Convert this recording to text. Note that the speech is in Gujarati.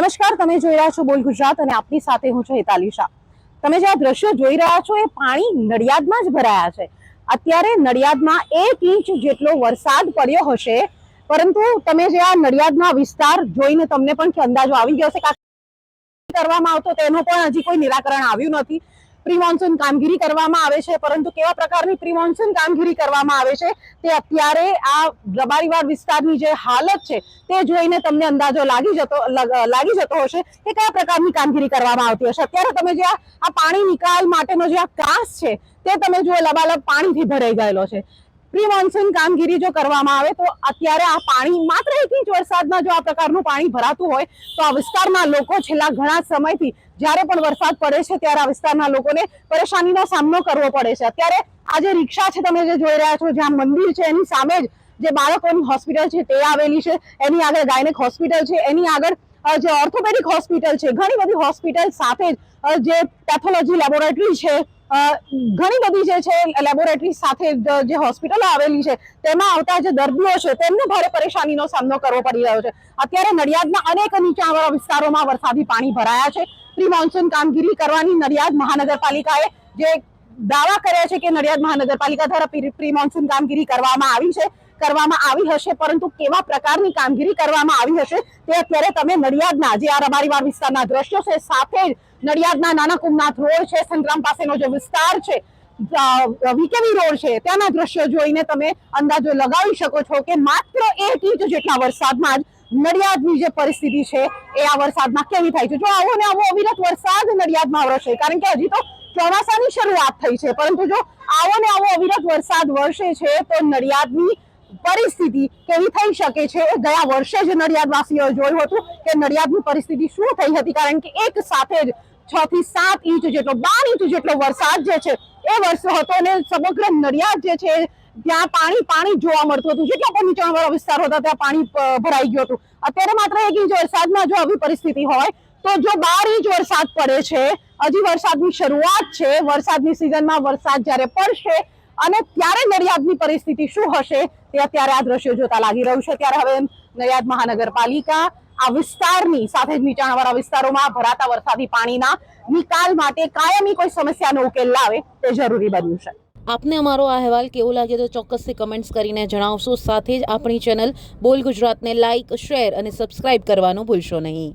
નમસ્કાર, તમે જોઈ રહ્યા છો બોલ ગુજરાત અને આપની સાથે હું છું હેતાલી શાહ। તમે જે આ દ્રશ્યો જોઈ રહ્યા છો એ પાણી નડિયાદમાં જ ભરાયા છે। અત્યારે નડિયાદમાં 1 ઇંચ જેટલો વરસાદ પડ્યો હશે, પરંતુ તમે જે આ નડિયાદનો વિસ્તાર જોઈને તમને પણ અંદાજો આવી ગયો હશે કે કરવામાં આવતો તેનો પણ હજી કોઈ નિરાકરણ આવ્યું નથી। પ્રી મોન્સૂન કામગીરી કરવામાં આવે છે, પરંતુ કેવા પ્રકારની પ્રી મોન્સૂન કામગીરી કરવામાં આવે છે તે અત્યારે આ રબારીવાડ વિસ્તારની જે હાલત છે તે જોઈને તમને અંદાજો લાગી જતો હશે કે કયા પ્રકારની કામગીરી કરવામાં આવતી હશે। અત્યારે તમે જે આ પાણી નિકાલ માટેનો જે આ કાંસ છે તે તમે જો લબાલબ પાણીથી ભરાઈ ગયેલો છે। પ્રી મોન્સૂન કામગીરી જો કરવામાં આવે તો અત્યારે આ પાણી માત્ર 1 ઇંચ વરસાદમાં જો આ પ્રકારનું પાણી ભરાતું હોય તો આ વિસ્તારના લોકો છેલ્લા ઘણા સમયથી જ્યારે પણ વરસાદ પડે છે ત્યારે આ વિસ્તારના લોકોને પરેશાનીનો સામનો કરવો પડે છે। અત્યારે આ જે રિક્ષા છે તમે જે જોઈ રહ્યા છો, જ્યાં મંદિર છે એની સામે જ જે બાળકોની હોસ્પિટલ છે તે આવેલી છે, એની આગળ ગાયનેક હોસ્પિટલ છે, એની આગળ જે ઓર્થોપેડિક હોસ્પિટલ છે, ઘણી બધી હોસ્પિટલ સાથે જ જે પેથોલોજી લેબોરેટરી છે, ઘણી બધી જે છે લેબોરેટરી સાથે જે હોસ્પિટલો આવેલી છે તેમાં આવતા જે દર્દીઓ છે તેમને ભારે પરેશાનીનો સામનો કરવો પડી રહ્યો છે। અત્યારે નડિયાદના અનેક નીચાણવાળા વિસ્તારોમાં વરસાદી પાણી ભરાયા છે। પ્રી મોન્સૂન કામગીરી કરવાની નડિયાદ મહાનગરપાલિકાએ જે દાવા કર્યા છે કે નડિયાદ મહાનગરપાલિકા દ્વારા પ્રી મોન્સૂન કામગીરી કરવામાં આવી હશે, પરંતુ કેવા પ્રકારની કામગીરી કરવામાં આવી હશે તે અત્યારે તમે નડિયાદના જે આ રબારીવાડ વિસ્તારના દ્રશ્યો છે, સાથે જ નડિયાદના નાના કુમનાથ રોડ છે, સંતરામ પાસેનો જે વિસ્તાર છે, વીકેવી રોડ છે, ત્યાંના દ્રશ્યો જોઈને તમે અંદાજો લગાવી શકો છો કે માત્ર 1 ઇંચ જેટલા વરસાદમાં જ નડિયાદની જે પરિસ્થિતિ છે એ આ વરસાદમાં કેવી થાય છે। જો આવો ને આવો અવિરત વરસાદ નડિયાદમાં વરસે, કારણ કે હજી તો ચોમાસાની શરૂઆત થઈ છે, પરંતુ જો આવો ને આવો અવિરત વરસાદ વરસે છે તો નડિયાદની પરિસ્થિતિ કેવી થઈ શકે છે એ ગયા વર્ષે જ નડિયાદવાસીઓએ જોયું હતું કે નડિયાદની પરિસ્થિતિ શું થઈ હતી, કારણ કે એક સાથે જ 6 થી 7 ઇંચ જેટલો 12 ઇંચ જેટલો વરસાદ જે છે એ વરસ્યો હતો અને સમગ્ર નડિયાદ જે છે ત્યાં પાણી જોવા મળતું હતું। જેટલા પણ નીચાણવાળા વિસ્તારો હતા ત્યાં પાણી ભરાઈ ગયું હતું। અત્યારે માત્ર 1 ઇંચ વરસાદમાં જો આવી પરિસ્થિતિ હોય તો જો 12 ઇંચ વરસાદ પડે છે, હજી વરસાદની શરૂઆત છે, વરસાદની સિઝનમાં વરસાદ જ્યારે પડશે અને ત્યારે નડિયાદની પરિસ્થિતિ શું હશે તે અત્યારે આ દ્રશ્યો જોતા લાગી રહ્યું છે। ત્યારે હવે નડિયાદ મહાનગરપાલિકા આ વિસ્તારની સાથે જ નીચાણવાળા વિસ્તારોમાં ભરાતા વરસાદી પાણીના નિકાલ માટે કાયમી કોઈ સમસ્યાનો ઉકેલ લાવે તે જરૂરી બન્યું છે। આપને અમારો આ અહેવાલ કેવો લાગે તો ચોક્કસથી કમેન્ટ્સ કરીને જણાવશો। સાથે જ આપણી ચેનલ બોલ ગુજરાતને લાઇક, શેર અને સબસ્ક્રાઇબ કરવાનું ભૂલશો નહીં।